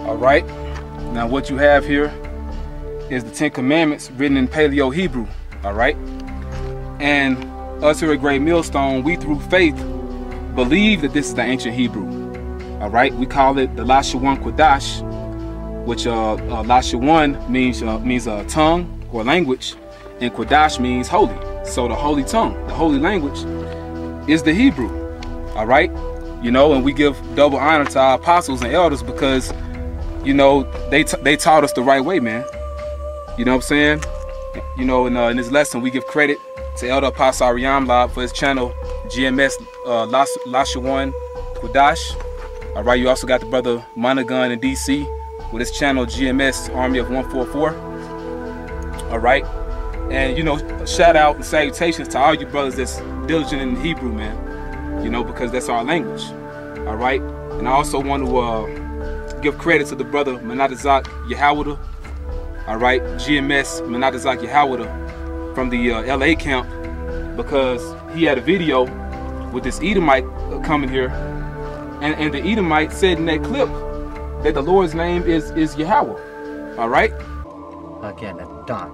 All right. Now what you have here is the 10 Commandments written in Paleo Hebrew. All right. And us here at Great Millstone, we through faith believe that this is the ancient Hebrew. All right. We call it the Lashawan Kodash, which Lashawan means tongue or language, and Kodash means holy. So the holy tongue, the holy language, is the Hebrew. All right. You know, and we give double honor to our apostles and elders because, you know, they taught us the right way, man. You know what I'm saying? You know, in this lesson, we give credit to Elder Apostle Ariam Lab for his channel, GMS Lashawan Kodash. All right, you also got the brother Monagun in DC with his channel, GMS Army of 144. All right. And, you know, shout out and salutations to all you brothers that's diligent in Hebrew, man. You know, because that's our language. All right. And I also want to give credit to the brother Menadazak Yahawada. All right. GMS Menadazak Yahawada from the LA camp, because he had a video with this Edomite coming here. And the Edomite said in that clip that the Lord's name is Yahweh. All right. Again, a dot.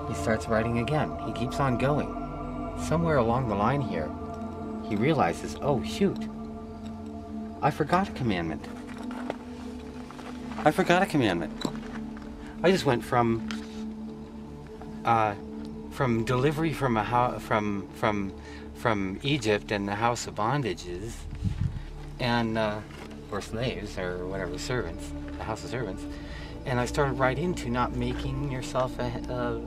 He starts writing again. He keeps on going. Somewhere along the line here, he realizes, oh shoot, I forgot a commandment. I forgot a commandment. I just went from delivery from a from Egypt and the house of bondages, and or slaves or whatever, servants, the house of servants, and I started right into not making yourself a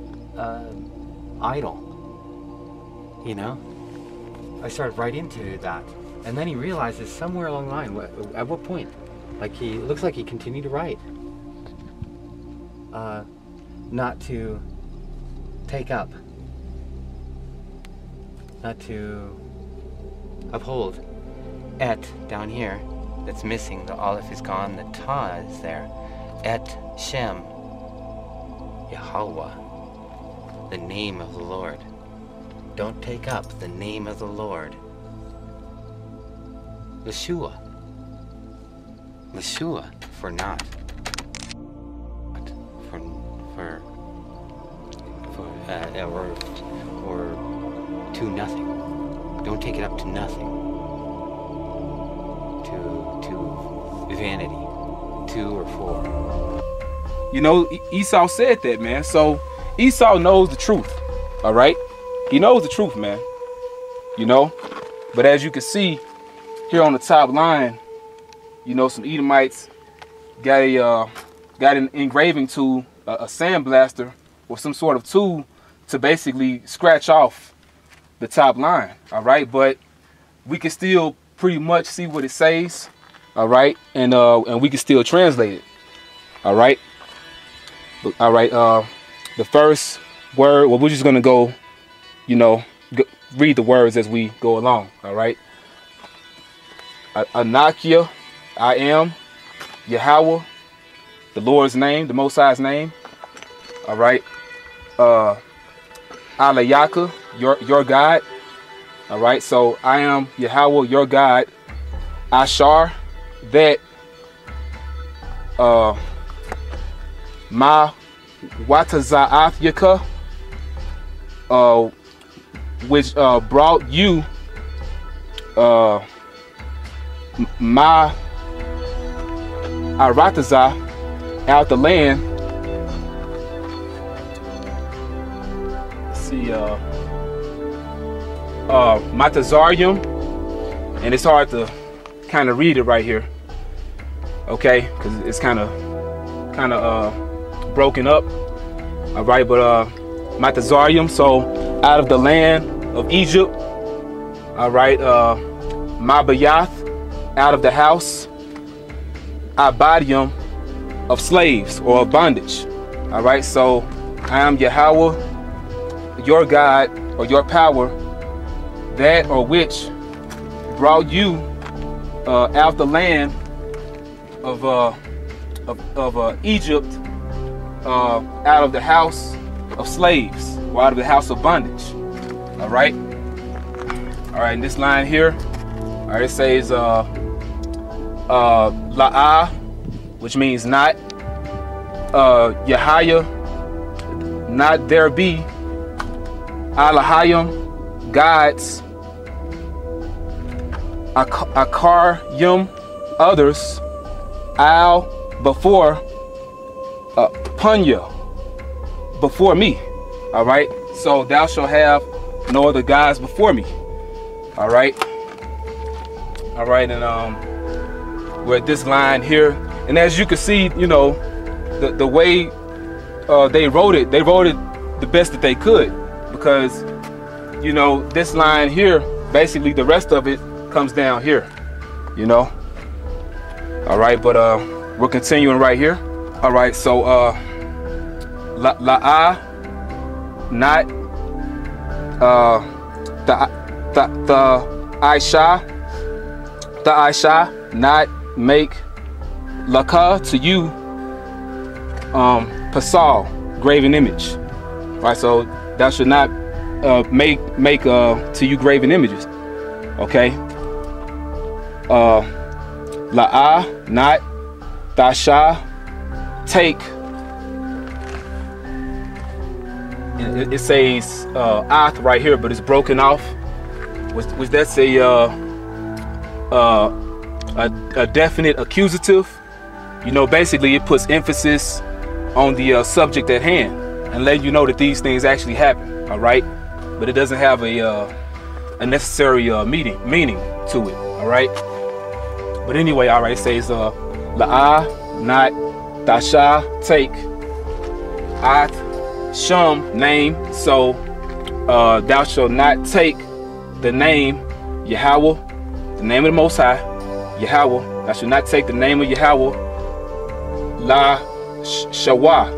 idol. You know, I started right into that, and then he realizes somewhere along the line, at what point, like it looks like he continued to write, not to take up, not to uphold. Et down here, that's missing. The aleph is gone. The ta is there. Et Shem, Yahweh, the name of the Lord. Don't take up the name of the Lord. Yeshua. Yeshua, for not. Or to nothing. Don't take it up to nothing. To vanity. To or for. You know, Esau said that, man. So Esau knows the truth. All right. He knows the truth, man. You know, but as you can see here on the top line, you know, some Edomites got an engraving tool, a sandblaster, or some sort of tool to basically scratch off the top line. All right, but we can still pretty much see what it says. All right, and we can still translate it. All right. All right. The first word. Well, we're just gonna go. You know, read the words as we go along. All right. Anakia, I am Yahweh, the Lord's name, the Most High's name. All right. Alayaka, your God. All right. So I am Yahweh, your God. Ashar, that. Ma Wataza'ath Yaka, which brought you Ma Arataza out the land. Let's see, Matazarium, and it's hard to kind of read it right here, okay, because it's kind of broken up. All right, but Matazarium, so out of the land of Egypt. All right, Mabayath, out of the house, Abadium, of slaves or of bondage. All right, so I am Yahweh, your God, or your power, that or which brought you out the land of Egypt, out of the house of slaves, or out of the house of bondage. All right. All right. In this line here, all right, it says La'ah which means not. Yahaya, not there be. Alahayim, gods. Akaryum, others. Al, before. Punya, before me. All right. So thou shalt have no other gods before me. All right. All right, and we're at this line here, and as you can see, you know, the way they wrote it the best that they could, because, you know, this line here, basically the rest of it comes down here, you know. All right, but we're continuing right here. All right, so la'ah, not the Aisha, not make laka to you, pasal, graven image. All right, so thou should not make to you graven images. Okay. La'ah, not tasha, take. It says ath right here, but it's broken off. Was that a definite accusative? You know, basically it puts emphasis on the subject at hand and letting you know that these things actually happen. All right, but it doesn't have a necessary meaning to it. All right, but anyway, all right, it says la'ah, not tasha, take. At shum, name. So thou shalt not take the name Yahweh, the name of the Most High, Yahweh. Thou shalt not take the name of Yahweh, La Shawa,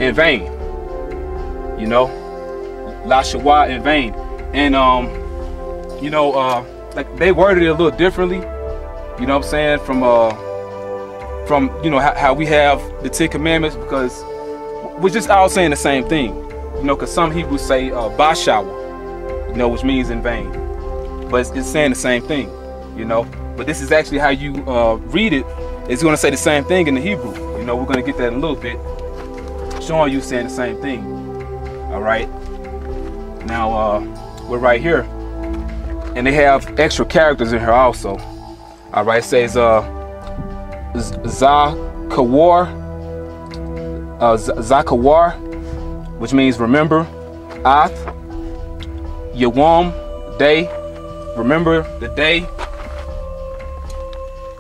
in vain. You know, La Shawa, in vain. And you know, like they worded it a little differently. You know what I'm saying? From you know how we have the 10 Commandments, because we're just all saying the same thing. You know, because some Hebrews say Bashawa, you know, which means in vain. But it's saying the same thing, you know. But this is actually how you read it. It's going to say the same thing in the Hebrew. You know, we're going to get that in a little bit, showing you saying the same thing. All right. Now we're right here, and they have extra characters in here also. All right. It says Zakawar, which means remember. Ath, Yawam, day. Remember the day.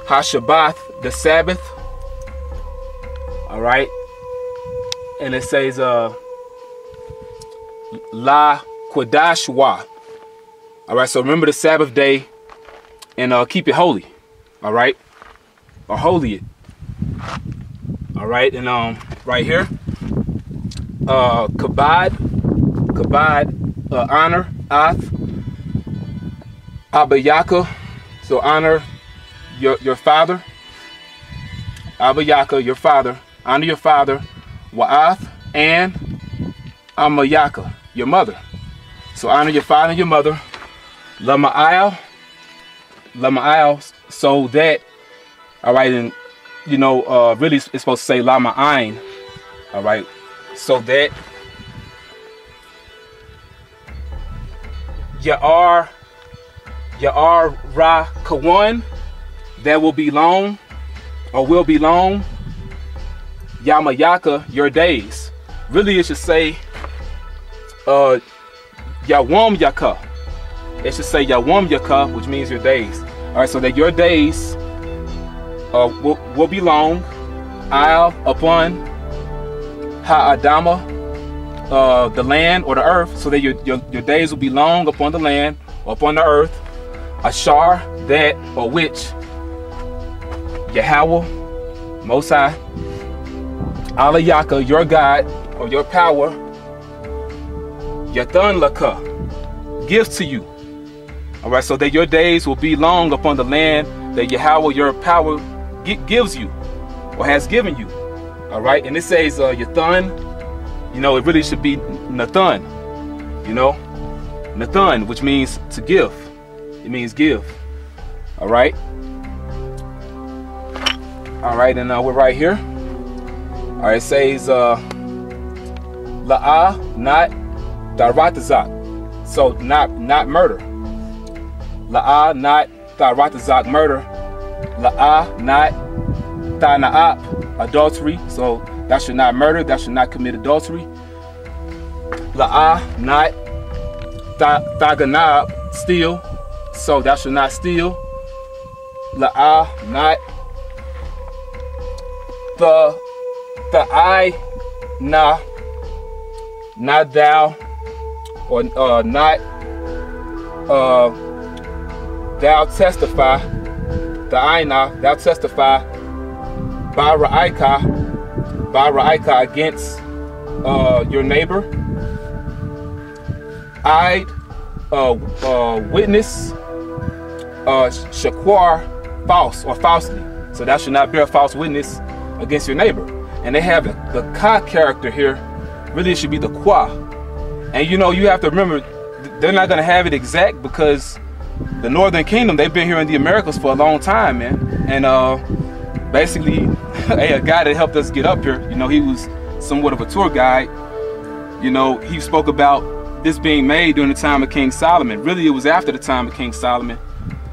Hashabbath, the Sabbath. All right. And it says La Qadashwa. All right. So remember the Sabbath day and keep it holy. All right. Or holy it. All right. And right here, kabad, honor. Ath, Abayaka, so honor your father. Abayaka, your father. Honor your father. Wa'ath, and Amayaka, your mother. So honor your father and your mother. Lama'al, so that, all right, and you know, really it's supposed to say Lama'ain, all right, so that Ya'ar Ra Kawan, that will belong or will belong. Yamayaka, your days. Really it should say Yawam Yaka. It should say Yawam Yaka, which means your days. Alright, so that your days will belong upon Ha'adama, the land or the earth, so that your days will belong upon the land or upon the earth. Ashar, that or which. Yahweh, Most High. Alayaka, your God or your power. Yathan Laka, gives to you. Alright, so that your days will be long upon the land that Yahweh, your power, gives you or has given you. Alright, and it says Yathan, you know, it really should be Nathan, you know, Nathan, which means to give. It means give. Alright. All right, and we're right here. All right, it says La'ah, not Daratazak. So not murder. La'ah, not Daratazak, murder. La'ah, not Tana'ab, adultery. So thou should not murder, thou should not commit adultery. La'ah, not Thaganab, steal. So thou should not steal. La'ah, not the I, not thou, or not thou testify. The I, thou testify. Bara'ika against your neighbor. I witness shakwar, false or falsely. So thou should not bear false witness against your neighbor. And they have the ka character here. Really it should be the kwa. And you know, you have to remember, they're not going to have it exact because the Northern Kingdom, they've been here in the Americas for a long time, man. And basically, a guy that helped us get up here, you know, he was somewhat of a tour guide. You know, he spoke about this being made during the time of King Solomon. Really, it was after the time of King Solomon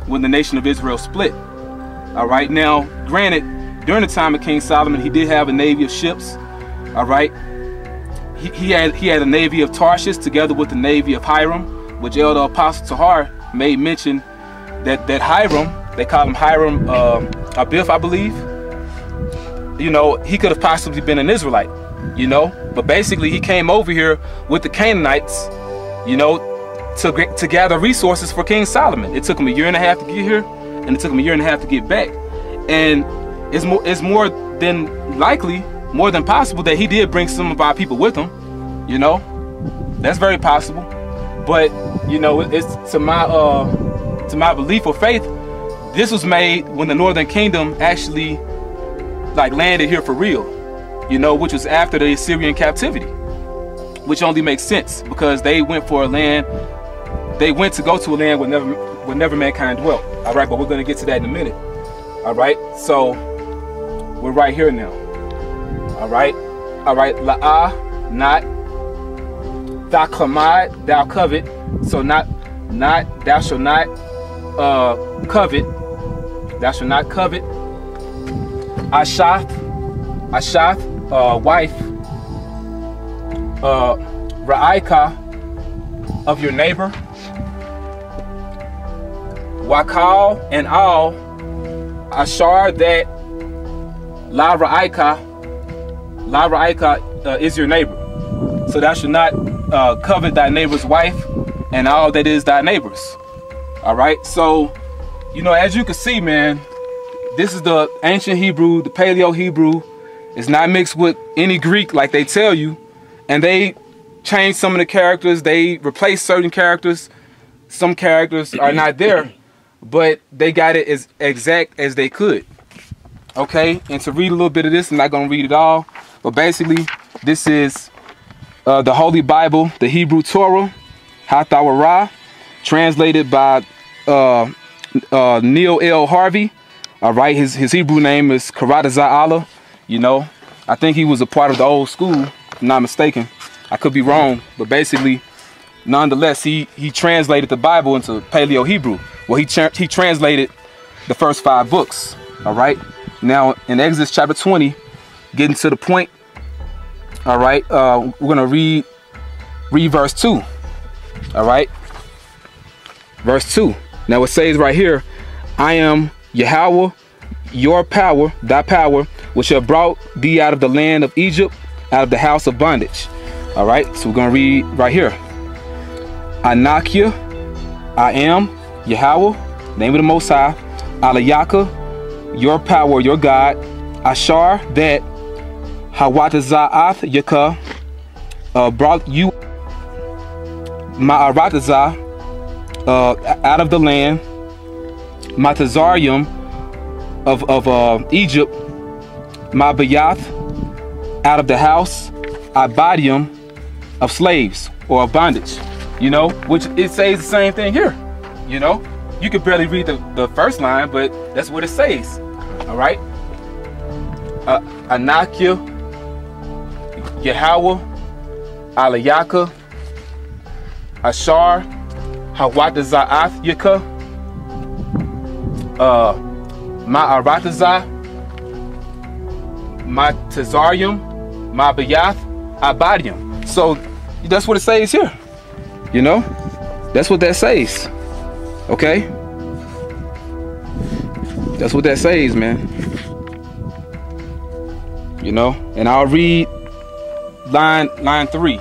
when the nation of Israel split. All right, now, granted, during the time of King Solomon, he did have a navy of ships. All right, he had a navy of Tarshish together with the navy of Hiram, which Elder Apostle Tahar made mention that Hiram, they call him Hiram Abiff, I believe. You know, he could have possibly been an Israelite, you know, but basically he came over here with the Canaanites, you know, to gather resources for King Solomon. It took him 1.5 years to get here, and it took him 1.5 years to get back. And it's more than likely, more than possible that he did bring some of our people with him, you know. That's very possible. But you know, it's to my belief or faith, this was made when the Northern Kingdom actually like landed here for real, you know, which was after the Assyrian captivity, which only makes sense because they went for a land, they went to go to a land where never mankind dwelt. All right, but we're going to get to that in a minute. All right, so we're right here now. All right, La'ah, not thou klamad, thou covet. So not thou shalt not covet. Thou shalt not covet. Ashath, wife. Ra'ika, of your neighbor. Wakal and all. Ashar, that La Ra'ika is your neighbor. So thou shalt not covet thy neighbor's wife and all that is thy neighbor's. All right, so you know, as you can see, man, this is the ancient Hebrew, the Paleo Hebrew. It's not mixed with any Greek like they tell you, and they changed some of the characters. They replaced certain characters. Some characters are not there, but they got it as exact as they could. Okay, and to read a little bit of this, I'm not going to read it all, but basically this is the Holy Bible, the Hebrew Torah, Hathawarah, translated by Neil L. Harvey. All right, his Hebrew name is Karatazah Allah. You know, I think he was a part of the old school, if I'm not mistaken. I could be wrong, but basically, nonetheless, he translated the Bible into Paleo Hebrew. Well, he translated the first 5 books. All right, now in Exodus chapter 20, getting to the point. All right, we're gonna read verse 2. All right, verse 2. Now it says right here, I am Yahweh, your power, thy power, which have brought thee out of the land of Egypt, out of the house of bondage. All right, so we're gonna read right here. Anakia, I am Yahweh, name of the Most High. Alayaka, your power, your God. Ashar, that Hawataza'ath Yaka brought you Ma'aratazah out of the land, Matazarium of Egypt, Mabayath out of the house, Abadium of slaves or of bondage. You know, which it says the same thing here. You know, you could barely read the first line, but that's what it says. All right. Anakia, Yahweh, Alayaka, Ashar, Hawataza'ath Yaka, Ma'aratazah, Matazarium, Mabayath, Abadium. So that's what it says here. You know? That's what that says. Okay? That's what that says, man. You know? And I'll read line 3.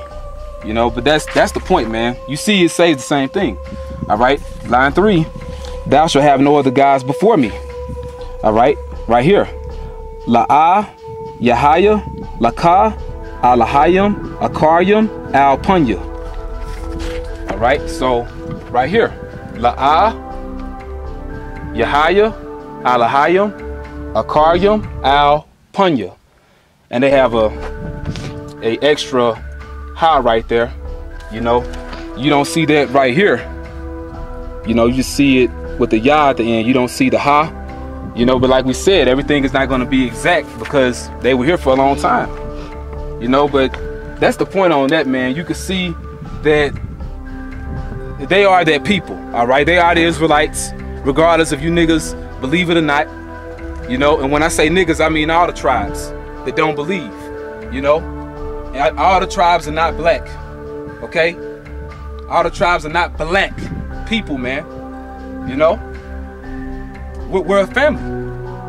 You know, but that's the point, man. You see it says the same thing. Alright? Line 3. Thou shalt have no other gods before me. Alright? Right here. La'ah, Yahaya, Lakah, Alahayim, Akarium, Al-Punya. Alright, so right here. La'ah, Yahaya, Alahayim, Akarium, Al-Punya. And they have a extra ha right there. You know, you don't see that right here. You know, you just see it with the ya at the end. You don't see the ha. You know, but like we said, everything is not going to be exact because they were here for a long time. You know, but that's the point on that, man. You can see that they are that people, all right? They are the Israelites, regardless if you niggas believe it or not. You know, and when I say niggas, I mean all the tribes that don't believe, you know? And all the tribes are not black, okay? All the tribes are not black people, man. You know? We're a family.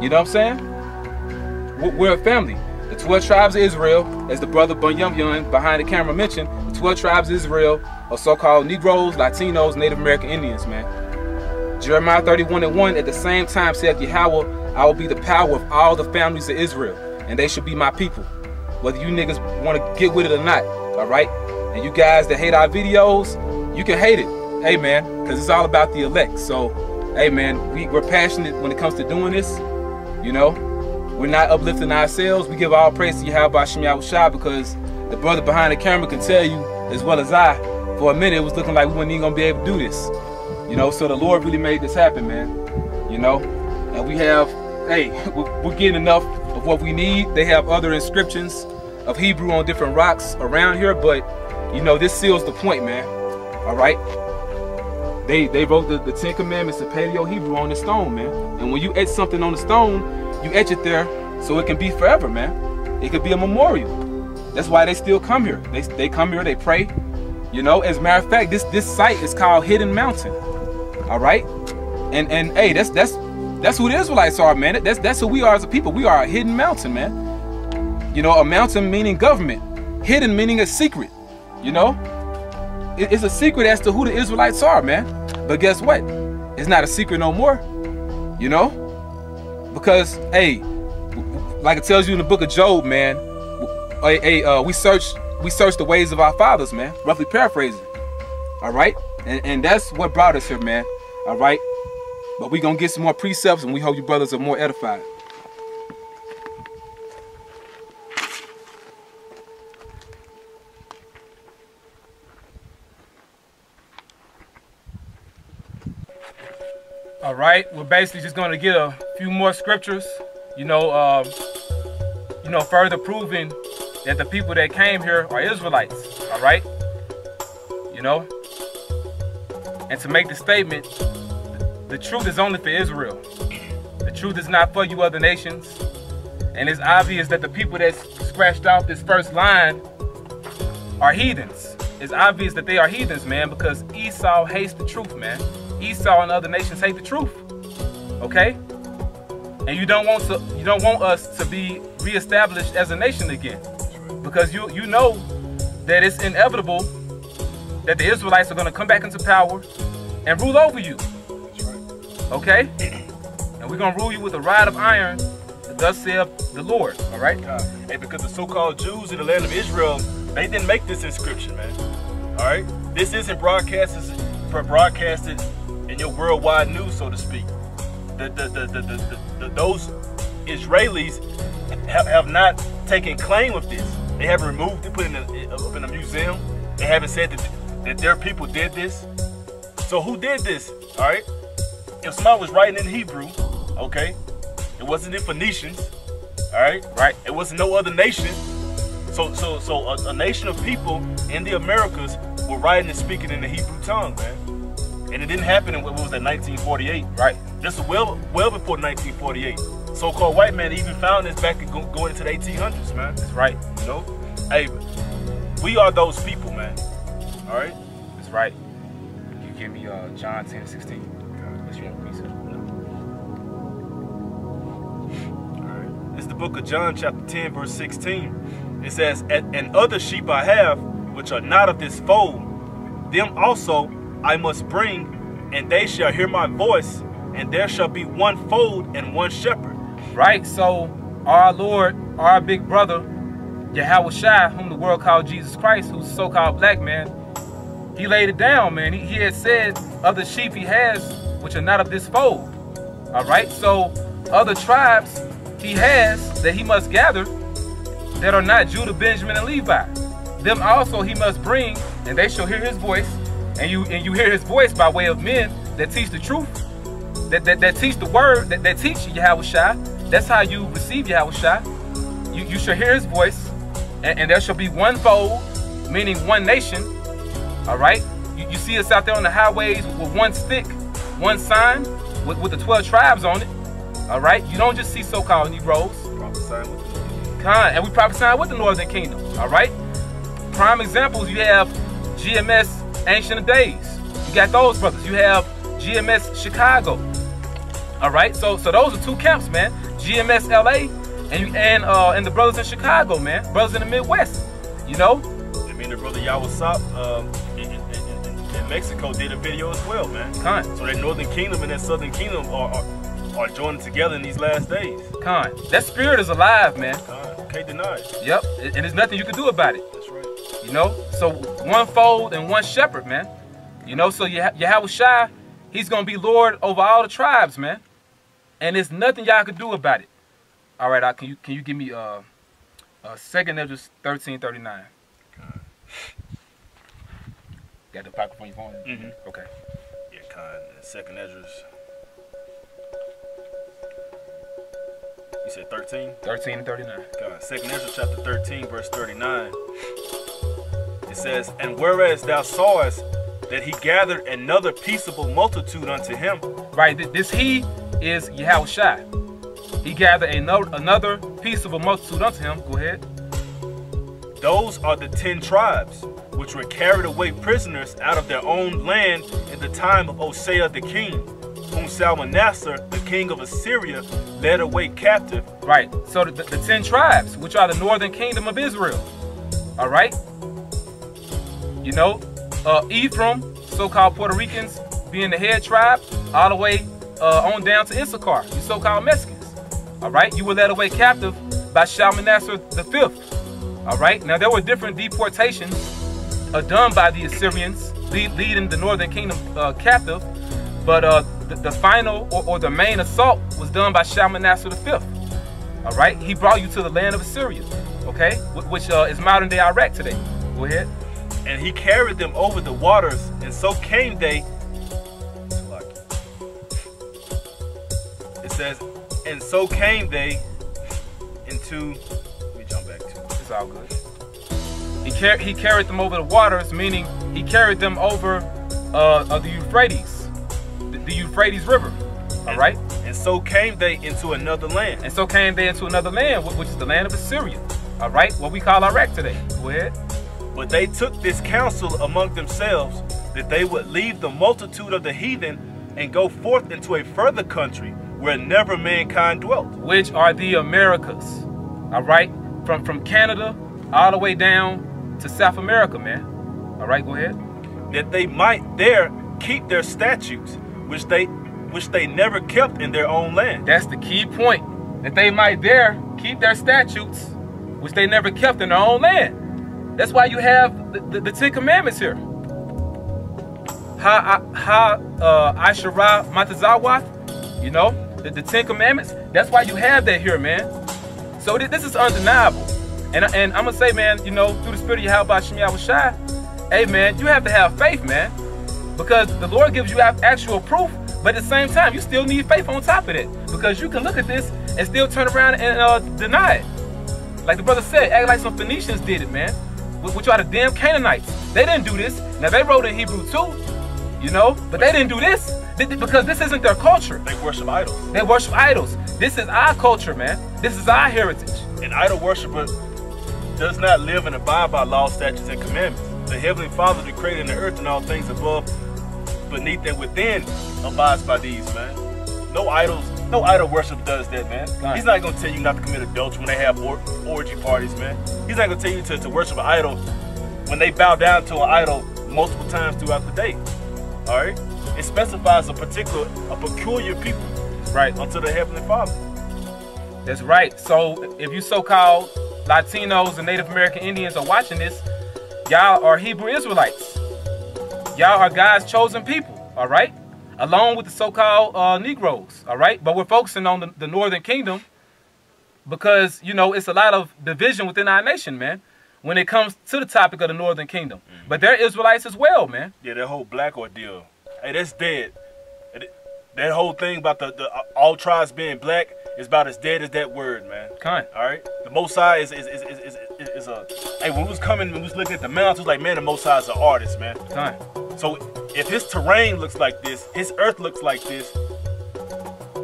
You know what I'm saying? We're a family. The 12 tribes of Israel, as the brother Bunyum Yun behind the camera mentioned, the 12 tribes of Israel are so-called Negroes, Latinos, Native American Indians, man. Jeremiah 31:1, at the same time saith Yahweh, I will be the power of all the families of Israel, and they should be my people. Whether you niggas want to get with it or not, all right? And you guys that hate our videos, you can hate it. Hey, man, because it's all about the elect. So, hey, man, we're passionate when it comes to doing this, you know? We're not uplifting ourselves. We give all praise to Yahweh Hashem Yahushua because the brother behind the camera can tell you, as well as I, for a minute it was looking like we weren't even going to be able to do this. You know, so the Lord really made this happen, man. You know, and we have, hey, we're getting enough of what we need. They have other inscriptions of Hebrew on different rocks around here, but, you know, this seals the point, man. All right? They wrote the 10 Commandments in Paleo Hebrew on the stone, man. And when you etch something on the stone, you etch it there so it can be forever, man. It could be a memorial. That's why they still come here. They come here, they pray. You know, as a matter of fact, this site is called Hidden Mountain. All right? And hey, that's who the Israelites are, man. That's who we are as a people. We are a hidden mountain, man. You know, a mountain meaning government. Hidden meaning a secret. You know? It's a secret as to who the Israelites are, man. But guess what? It's not a secret no more. You know? Because, hey, like it tells you in the book of Job, man, we search the ways of our fathers, man. Roughly paraphrasing. All right? And that's what brought us here, man. All right? But we're going to get some more precepts, and we hope you brothers are more edified. All right, we're basically just going to get a few more scriptures, further proving that the people that came here are Israelites. All right, and to make the statement, the truth is only for Israel. The truth is not for you other nations. And it's obvious that the people that scratched off this first line are heathens. It's obvious that they are heathens, man, because Esau hates the truth, man. Esau and other nations hate the truth. Okay? And you don't want us to be reestablished as a nation again. Because you know that it's inevitable that the Israelites are going to come back into power and rule over you. Okay? And we're going to rule you with a rod of iron, thus saith the Lord. All right? Hey, because the so-called Jews in the land of Israel, they didn't make this inscription, man. All right? This isn't broadcasted in your worldwide news, so to speak. Those Israelis have not taken claim of this. They haven't removed it, put it up in a museum. They haven't said that their people did this. So who did this? All right? If somebody was writing in Hebrew, okay, it wasn't in Phoenicians, All right. Right. It was no other nation. So a nation of people in the Americas were writing and speaking in the Hebrew tongue, man. And it didn't happen in, what was that, 1948? Right. This is well before 1948. So-called white man even found this back going into the 1800s, man. That's right. You know? Hey, we are those people, man. All right? That's right. You give me John 10:16. What's your precept? All right. It's the book of John, chapter 10, verse 16. It says, and other sheep I have, which are not of this fold, them also I must bring, and they shall hear my voice, and there shall be one fold and one shepherd. Right, so our Lord, our big brother, Yahweh Shai, whom the world called Jesus Christ, who's a so-called black man, he laid it down, man. He had said other sheep he has, which are not of this fold. All right, so other tribes he has that he must gather that are not Judah, Benjamin, and Levi. Them also he must bring, and they shall hear his voice. And you hear his voice by way of men that teach the truth, that teach the word, that teach Yahweh Shai. That's how you receive Yahweh Shai. You shall hear his voice, and there shall be one fold, meaning one nation. All right? You see us out there on the highways with one stick, one sign, with the 12 tribes on it. All right? You don't just see so-called Negroes. And we prophesying with the Northern Kingdom. All right? Prime examples, you have GMS Ancient of Days. You got those brothers. You have GMS Chicago. All right, so those are two camps, man. GMS LA and the brothers in Chicago, man. Brothers in the Midwest. You know. I mean, the brother Yawasop in Mexico did a video as well, man. So that Northern Kingdom and that Southern Kingdom are joining together in these last days. That spirit is alive, man. Can't deny it. Yep, and there's nothing you can do about it. That's right. You know, so one fold and one shepherd, man. You know, so Yahweh Shai, he's going to be Lord over all the tribes, man. And there's nothing y'all can do about it. All right, can you give me 2nd Ezra 13:39? Got the pocket on your phone? Mm-hmm. Okay. Yeah, 2nd Ezra. You said 13? 13 and 39. 2nd Ezra chapter 13, verse 39. It says, and whereas thou sawest that he gathered another peaceable multitude unto him. Right, this he is Yahweh Shai. He gathered another peaceable multitude unto him. Go ahead. Those are the 10 tribes, which were carried away prisoners out of their own land in the time of Hosea the king, whom Salmanassar, the king of Assyria, led away captive. Right, so the 10 tribes, which are the northern kingdom of Israel. All right? You know, Ephraim, so-called Puerto Ricans, being the head tribe, all the way on down to Issachar, you so-called Mexicans. All right, you were led away captive by Shalmaneser V. All right, now there were different deportations done by the Assyrians, leading the northern kingdom captive, but the final or the main assault was done by Shalmaneser V. All right, he brought you to the land of Assyria, okay, which is modern day Iraq today. Go ahead. And he carried them over the waters, and so came they. It says, and so came they into. Let me jump back to it. It's all good. He carried them over the waters, meaning he carried them over the Euphrates, the Euphrates River. All right. And so came they into another land. And so came they into another land, which is the land of Assyria. All right. What we call Iraq today. Go ahead. But they took this counsel among themselves, that they would leave the multitude of the heathen and go forth into a further country where never mankind dwelt. Which are the Americas. All right? From Canada all the way down to South America, man. All right, go ahead. That they might there keep their statutes, which they never kept in their own land. That's the key point. That they might there keep their statutes, which they never kept in their own land. That's why you have the 10 Commandments here. Isharah Matazawat, you know, the 10 Commandments. That's why you have that here, man. So this is undeniable. And I'm going to say, man, you know, through the spirit of Yahweh Shem Shai, hey, man, you have to have faith, man. Because the Lord gives you actual proof But at the same time, you still need faith on top of that, because you can look at this and still turn around and deny it. Like the brother said, act like some Phoenicians did it, man. Which are the damn Canaanites. They didn't do this. Now they wrote in Hebrew too, you know, but they didn't do this because this isn't their culture. They worship idols. They worship idols. This is our culture, man. This is our heritage. An idol worshiper does not live and abide by law, statutes, and commandments. The Heavenly Father that created the earth and all things above, beneath, and within abides by these, man. No idol worship does that, man. Right. He's not going to tell you not to commit adultery when they have orgy parties, man. He's not going to tell you to worship an idol when they bow down to an idol multiple times throughout the day. All right? It specifies a peculiar people, right, unto the Heavenly Father. That's right. So if you so-called Latinos and Native American Indians are watching this, y'all are Hebrew Israelites. Y'all are God's chosen people, all right? Along with the so-called Negroes, all right? But we're focusing on the Northern Kingdom because, you know, it's a lot of division within our nation, man, when it comes to the topic of the Northern Kingdom. Mm-hmm. But they're Israelites as well, man. Yeah, that whole black ordeal, hey, that's dead. That whole thing about the all tribes being black is about as dead as that word, man. Kind. All right? The Most High is a... Hey, when we was looking at the mountains, it was like, man, the Most High is an artist, man. Kind. So if his terrain looks like this, his earth looks like this,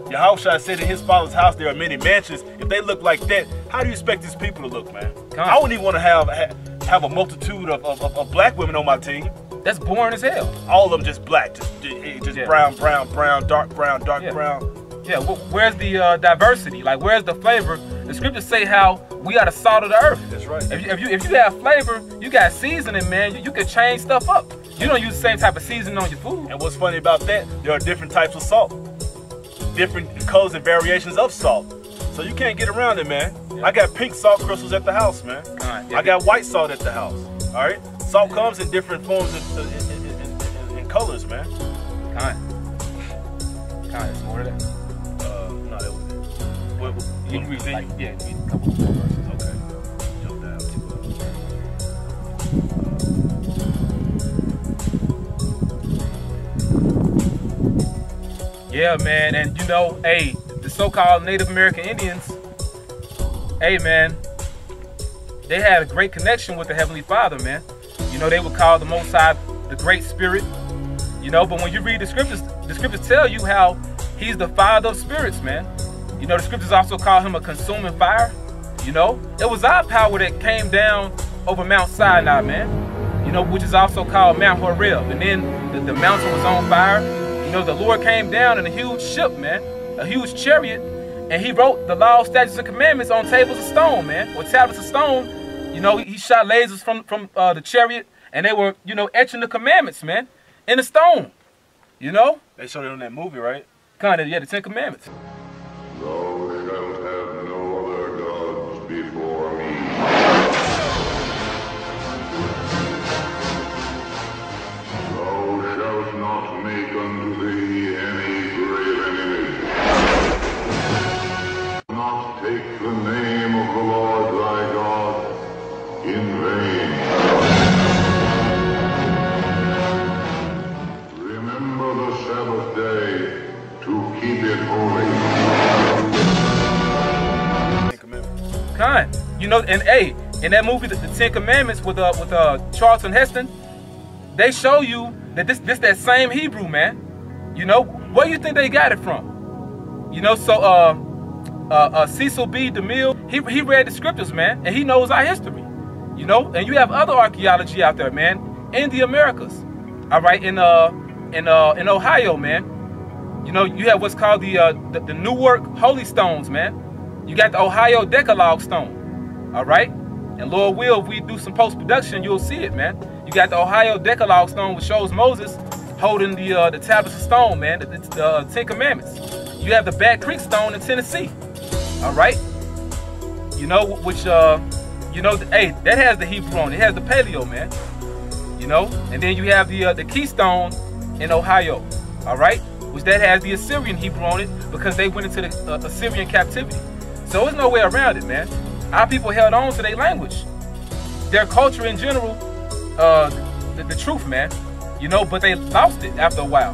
Yahushua said in his father's house there are many mansions. If they look like that, how do you expect these people to look, man? Kind. I wouldn't even want to have a multitude of black women on my team. That's boring as hell. All of them just black, just yeah. brown, dark brown, yeah. brown. Yeah, where's the diversity? Like, where's the flavor? The scriptures say how we are the salt of the earth. That's right. If you have flavor, you got seasoning, man. You can change stuff up. You don't use the same type of seasoning on your food. And what's funny about that, there are different types of salt. Different colors and variations of salt. So you can't get around it, man. Yeah. I got pink salt crystals at the house, man. I got white salt at the house. All right? Salt comes in different forms and colors, man. It's more of that. No, that was it. What you can read, like, yeah, read a couple more verses. Okay. Jump down to Yeah, man, and you know, hey, the so-called Native American Indians, hey, man, they had a great connection with the Heavenly Father, man. You know, they would call the Most High the Great Spirit, you know, but when you read the scriptures tell you how he's the Father of spirits, man. You know, the scriptures also call him a consuming fire, you know. It was our power that came down over Mount Sinai, man, you know, which is also called Mount Horeb. And then the mountain was on fire. You know, the Lord came down in a huge ship, man, a huge chariot, and he wrote the law, statutes, and commandments on tables of stone, man, or tablets of stone. You know, he shot lasers from the chariot, and they were, you know, etching the commandments, man, in the stone. You know? They showed it on that movie, right? Kind of, yeah, the 10 Commandments. Thou shalt have no other gods before me. Thou shalt not make unto thee any graven image. Not take the name of the Lord thy God in vain. Remember the Sabbath day to keep it holy. Kind, you know, and hey, in that movie, the 10 Commandments with Charlton Heston, they show you that this that same Hebrew, man. You know, where you think they got it from? You know, so Cecil B. DeMille, he read the scriptures, man, and he knows our history. You know, and you have other archaeology out there, man, in the Americas. All right, in Ohio, man. You know, you have what's called the Newark Holy Stones, man. You got the Ohio Decalogue stone, all right? And Lord will, if we do some post-production, you'll see it, man. You got the Ohio Decalogue stone, which shows Moses holding the tablets of stone, man, the 10 Commandments. You have the Bat Creek stone in Tennessee, all right? You know, which, you know, hey, that has the Hebrew on it. It has the Paleo, man. You know, and then you have the Keystone in Ohio, all right? Which that has the Assyrian Hebrew on it because they went into the Assyrian captivity. So there's no way around it, man. Our people held on to their language, their culture in general, the truth, man. You know, but they lost it after a while.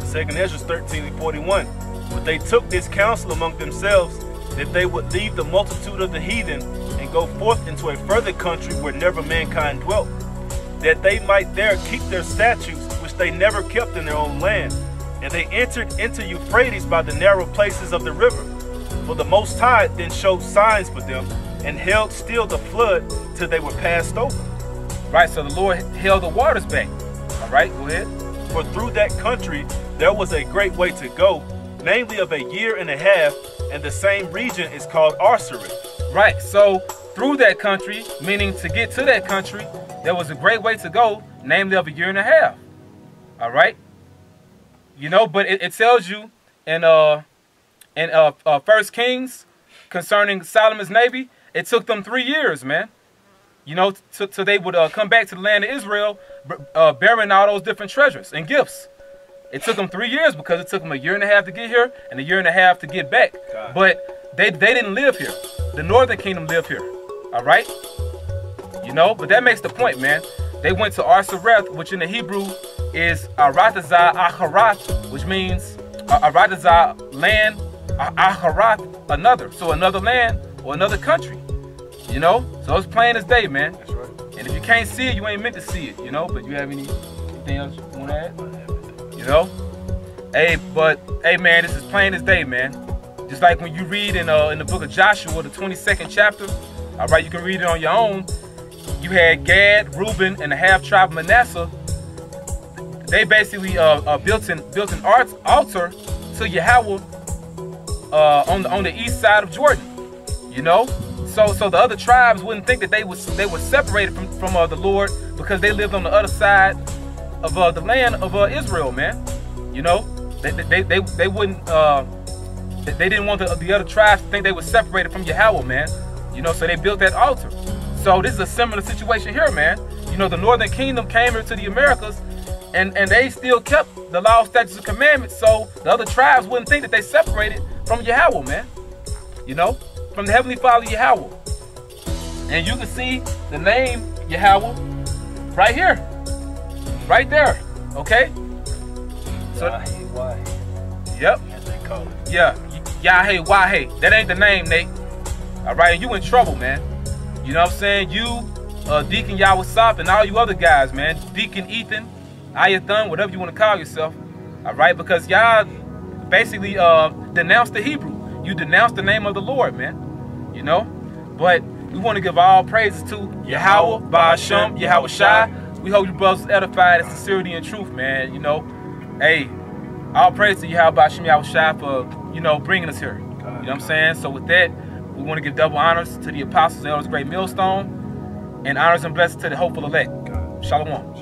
2nd Ezra 13:41. But they took this counsel among themselves, that they would leave the multitude of the heathen and go forth into a further country where never mankind dwelt, that they might there keep their statutes, which they never kept in their own land. And they entered into Euphrates by the narrow places of the river. For the Most High then showed signs for them, and held still the flood till they were passed over. Right, so the Lord held the waters back. All right, go ahead. For through that country there was a great way to go, namely of a year and a half, and the same region is called ISRAELITES. Right, so through that country, meaning to get to that country, there was a great way to go, namely of a year and a half. All right, you know, but it tells you in 1 Kings concerning Solomon's navy, it took them 3 years, man. You know, till they would come back to the land of Israel, bearing all those different treasures and gifts. It took them 3 years because it took them a year and a half to get here and a year and a half to get back. But they didn't live here. The northern kingdom lived here. All right? You know, but that makes the point, man. They went to Arsareth, which in the Hebrew is Aratazah Acharath, which means Aratazah land, Acharath another. So another land or another country. You know? So it's plain as day, man. That's right. And if you can't see it, you ain't meant to see it, you know? But you have anything else you want to add? You know? Hey, man, this is plain as day, man. Just like when you read in the book of Joshua, the 22nd chapter, all right, you can read it on your own. You had Gad, Reuben, and the half-tribe of Manasseh. They basically built an altar to Yahweh on the east side of Jordan. You know, so the other tribes wouldn't think that they were separated from the Lord because they lived on the other side of the land of Israel, man. You know, they wouldn't they didn't want the other tribes to think they were separated from Yahweh, man. You know, so they built that altar. So this is a similar situation here, man. You know, the northern kingdom came here to the Americas, and they still kept the law, statutes, and commandments. So the other tribes wouldn't think that they separated from Yahweh, man. You know, from the Heavenly Father Yahweh. And you can see the name Yahweh right here, right there. Okay. So yep. Yeah. Yahweh. That ain't the name, Nate. All right, and you in trouble, man. You know what I'm saying? You, Deacon Yawasop, and all you other guys, man. Deacon Ethan, Ayathan, whatever you want to call yourself. All right, because y'all basically denounced the Hebrew. You denounced the name of the Lord, man. You know? But we want to give all praises to Yahweh, Ba'ashem, Yahweh Shai. We hope you brothers edified in sincerity and truth, man. You know? Hey, all praise to Yahweh, Ba'ashem, Yahweh Shai for, you know, bringing us here. You know what I'm saying? So with that, we want to give double honors to the apostles, elders, great millstone, and honors and blessings to the hopeful elect. Shalom.